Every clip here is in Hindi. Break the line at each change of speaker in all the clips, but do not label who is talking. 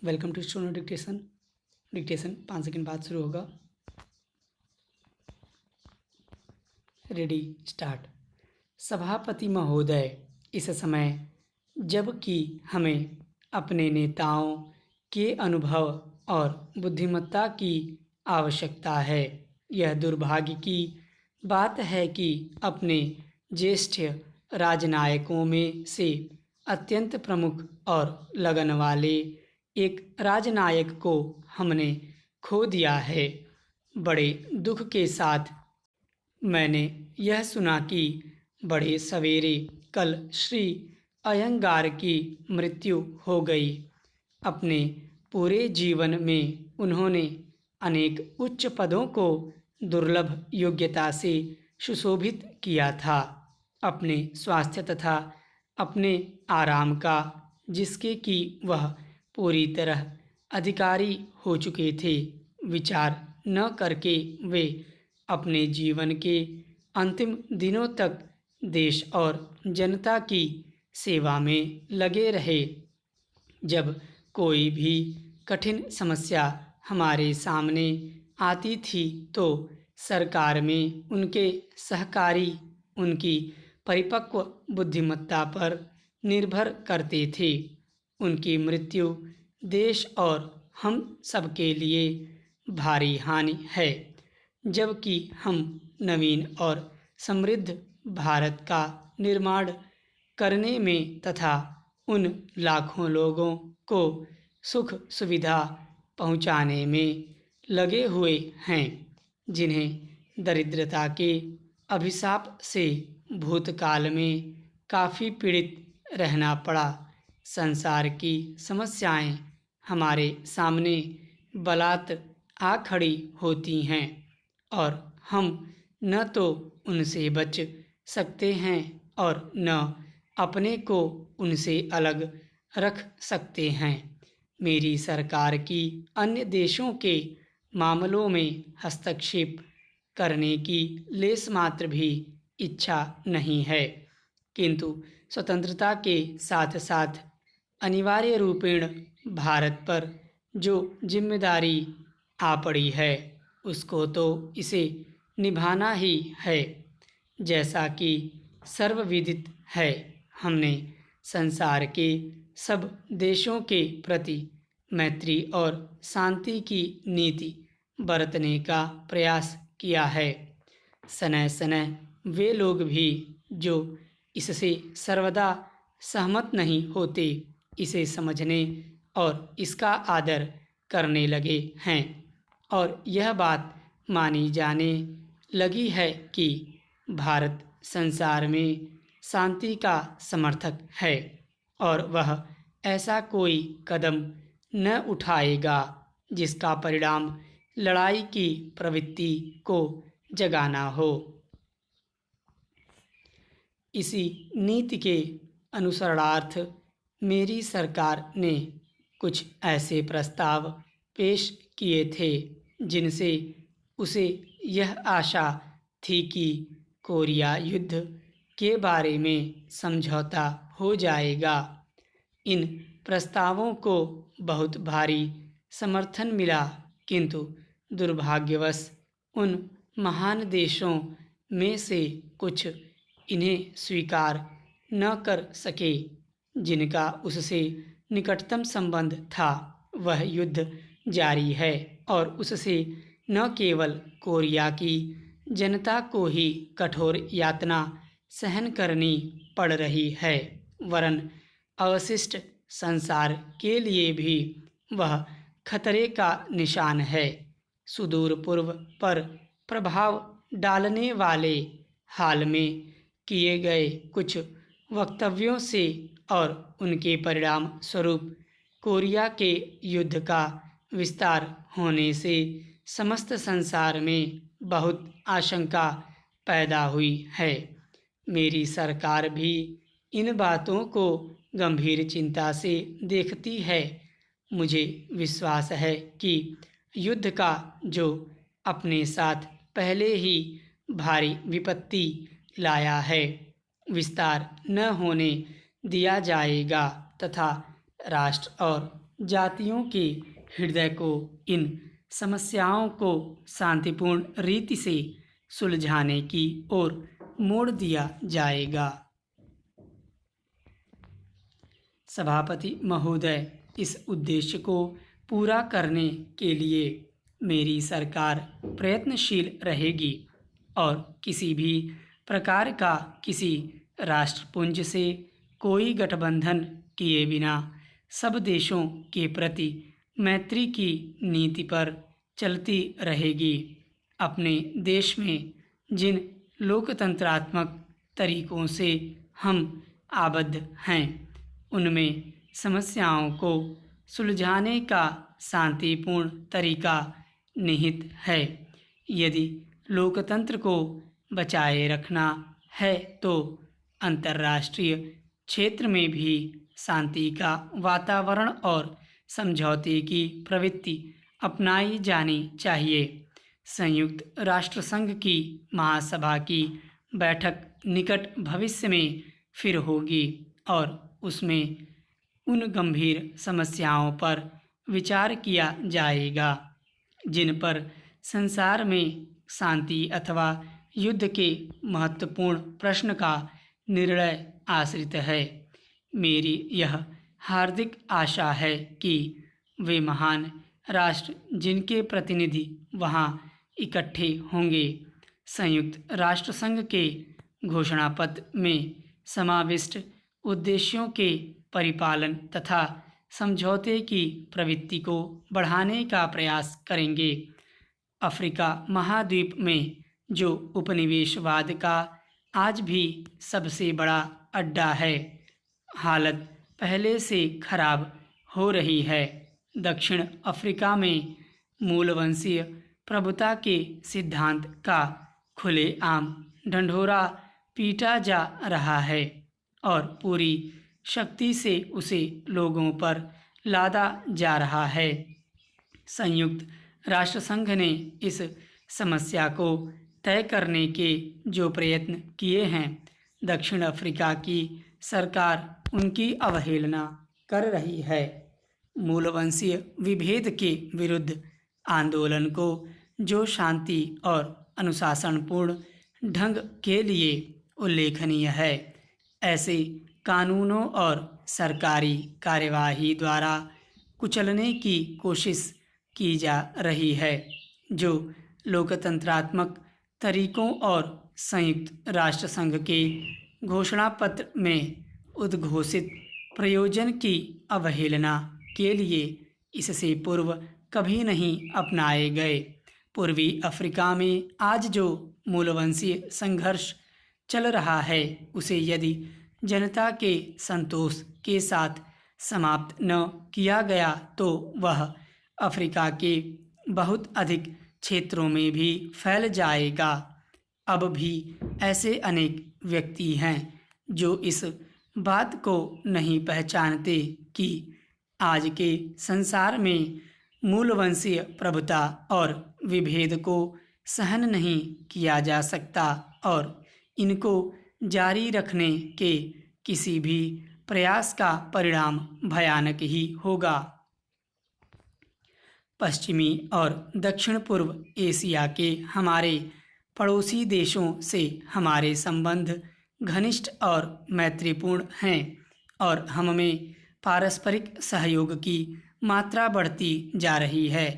Welcome to student dictation 5 second बाद शुरू होगा। Ready start. सभापति महोदय, इस समय जबकि हमें अपने नेताओं के अनुभव और बुद्धिमत्ता की आवश्यकता है, यह दुर्भाग्य की बात है कि अपने ज्येष्ठ राजनायकों में से अत्यंत प्रमुख और लगन वाले एक राजनायक को हमने खो दिया है। बड़े दुख के साथ मैंने यह सुना कि बड़े सवेरे कल श्री अयंगार की मृत्यु हो गई। अपने पूरे जीवन में उन्होंने अनेक उच्च पदों को दुर्लभ योग्यता से सुशोभित किया था। अपने स्वास्थ्य तथा अपने आराम का, जिसके कि वह पूरी तरह अधिकारी हो चुके थे, विचार न करके वे अपने जीवन के अंतिम दिनों तक देश और जनता की सेवा में लगे रहे। जब कोई भी कठिन समस्या हमारे सामने आती थी तो सरकार में उनके सहकारी उनकी परिपक्व बुद्धिमत्ता पर निर्भर करते थे। उनकी मृत्यु देश और हम सबके लिए भारी हानि है। जबकि हम नवीन और समृद्ध भारत का निर्माण करने में तथा उन लाखों लोगों को सुख सुविधा पहुंचाने में लगे हुए हैं जिन्हें दरिद्रता के अभिशाप से भूतकाल में काफ़ी पीड़ित रहना पड़ा। संसार की समस्याएं हमारे सामने बलात् आ खड़ी होती हैं और हम न तो उनसे बच सकते हैं और न अपने को उनसे अलग रख सकते हैं। मेरी सरकार की अन्य देशों के मामलों में हस्तक्षेप करने की लेस मात्र भी इच्छा नहीं है, किंतु स्वतंत्रता के साथ साथ अनिवार्य रूपेण भारत पर जो जिम्मेदारी आ पड़ी है उसको तो इसे निभाना ही है। जैसा कि सर्वविदित है, हमने संसार के सब देशों के प्रति मैत्री और शांति की नीति बरतने का प्रयास किया है। सनह सनह वे लोग भी जो इससे सर्वदा सहमत नहीं होते, इसे समझने और इसका आदर करने लगे हैं और यह बात मानी जाने लगी है कि भारत संसार में शांति का समर्थक है और वह ऐसा कोई कदम न उठाएगा जिसका परिणाम लड़ाई की प्रवृत्ति को जगाना हो। इसी नीति के अनुसरणार्थ मेरी सरकार ने कुछ ऐसे प्रस्ताव पेश किए थे जिनसे उसे यह आशा थी कि कोरिया युद्ध के बारे में समझौता हो जाएगा। इन प्रस्तावों को बहुत भारी समर्थन मिला, किंतु दुर्भाग्यवश उन महान देशों में से कुछ इन्हें स्वीकार न कर सके जिनका उससे निकटतम संबंध था। वह युद्ध जारी है और उससे न केवल कोरिया की जनता को ही कठोर यातना सहन करनी पड़ रही है, वरन अवशिष्ट संसार के लिए भी वह खतरे का निशान है। सुदूर पूर्व पर प्रभाव डालने वाले हाल में किए गए कुछ वक्तव्यों से और उनके परिणाम स्वरूप कोरिया के युद्ध का विस्तार होने से समस्त संसार में बहुत आशंका पैदा हुई है। मेरी सरकार भी इन बातों को गंभीर चिंता से देखती है। मुझे विश्वास है कि युद्ध का जो अपने साथ पहले ही भारी विपत्ति लाया है, विस्तार न होने दिया जाएगा तथा राष्ट्र और जातियों के हृदय को इन समस्याओं को शांतिपूर्ण रीति से सुलझाने की ओर मोड़ दिया जाएगा। सभापति महोदय, इस उद्देश्य को पूरा करने के लिए मेरी सरकार प्रयत्नशील रहेगी और किसी भी प्रकार का किसी राष्ट्रपुंज से कोई गठबंधन किए बिना सब देशों के प्रति मैत्री की नीति पर चलती रहेगी। अपने देश में जिन लोकतंत्रात्मक तरीकों से हम आबद्ध हैं, उनमें समस्याओं को सुलझाने का शांतिपूर्ण तरीका निहित है। यदि लोकतंत्र को बचाए रखना है तो अंतर्राष्ट्रीय क्षेत्र में भी शांति का वातावरण और समझौते की प्रवृत्ति अपनाई जानी चाहिए। संयुक्त राष्ट्र संघ की महासभा की बैठक निकट भविष्य में फिर होगी और उसमें उन गंभीर समस्याओं पर विचार किया जाएगा जिन पर संसार में शांति अथवा युद्ध के महत्वपूर्ण प्रश्न का निर्णय आश्रित है। मेरी यह हार्दिक आशा है कि वे महान राष्ट्र जिनके प्रतिनिधि वहां इकट्ठे होंगे, संयुक्त राष्ट्र संघ के घोषणा पत्र में समाविष्ट उद्देश्यों के परिपालन तथा समझौते की प्रवृत्ति को बढ़ाने का प्रयास करेंगे। अफ्रीका महाद्वीप में जो उपनिवेशवाद का आज भी सबसे बड़ा अड्डा है, हालत पहले से खराब हो रही है। दक्षिण अफ्रीका में मूलवंशीय प्रभुता के सिद्धांत का खुलेआम ढंढोरा पीटा जा रहा है और पूरी शक्ति से उसे लोगों पर लादा जा रहा है। संयुक्त राष्ट्र संघ ने इस समस्या को तय करने के जो प्रयत्न किए हैं, दक्षिण अफ्रीका की सरकार उनकी अवहेलना कर रही है। मूलवंशीय विभेद के विरुद्ध आंदोलन को जो शांति और अनुशासनपूर्ण ढंग के लिए उल्लेखनीय है, ऐसे कानूनों और सरकारी कार्यवाही द्वारा कुचलने की कोशिश की जा रही है, जो लोकतंत्रात्मक तरीकों और संयुक्त राष्ट्र संघ के घोषणा पत्र में उद्घोषित प्रयोजन की अवहेलना के लिए इससे पूर्व कभी नहीं अपनाए गए। पूर्वी अफ्रीका में आज जो मूलवंशीय संघर्ष चल रहा है, उसे यदि जनता के संतोष के साथ समाप्त न किया गया तो वह अफ्रीका के बहुत अधिक क्षेत्रों में भी फैल जाएगा। अब भी ऐसे अनेक व्यक्ति हैं जो इस बात को नहीं पहचानते कि आज के संसार में मूलवंशीय प्रभुता और विभेद को सहन नहीं किया जा सकता और इनको जारी रखने के किसी भी प्रयास का परिणाम भयानक ही होगा। पश्चिमी और दक्षिण पूर्व एशिया के हमारे पड़ोसी देशों से हमारे संबंध घनिष्ठ और मैत्रीपूर्ण हैं और हम में पारस्परिक सहयोग की मात्रा बढ़ती जा रही है।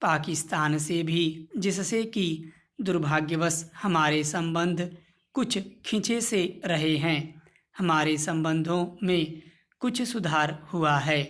पाकिस्तान से भी, जिससे कि दुर्भाग्यवश हमारे संबंध कुछ खिंचे से रहे हैं, हमारे संबंधों में कुछ सुधार हुआ है।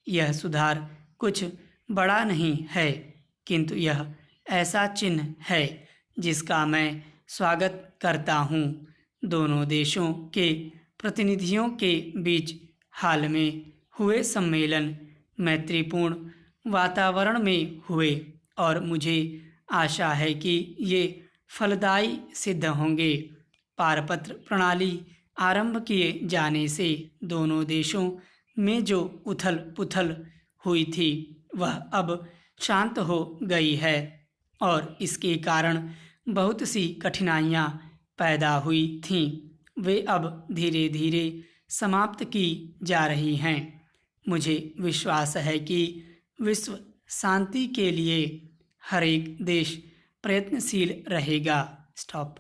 यह सुधार कुछ बड़ा नहीं है, किंतु यह ऐसा चिन्ह है जिसका मैं स्वागत करता हूँ। दोनों देशों के प्रतिनिधियों के बीच हाल में हुए सम्मेलन मैत्रीपूर्ण वातावरण में हुए और मुझे आशा है कि ये फलदायी सिद्ध होंगे। पारपत्र प्रणाली आरंभ किए जाने से दोनों देशों में जो उथल पुथल हुई थी वह अब शांत हो गई है और इसके कारण बहुत सी कठिनाइयाँ पैदा हुई थीं, वे अब धीरे धीरे समाप्त की जा रही हैं। मुझे विश्वास है कि विश्व शांति के लिए हर एक देश प्रयत्नशील रहेगा। स्टॉप।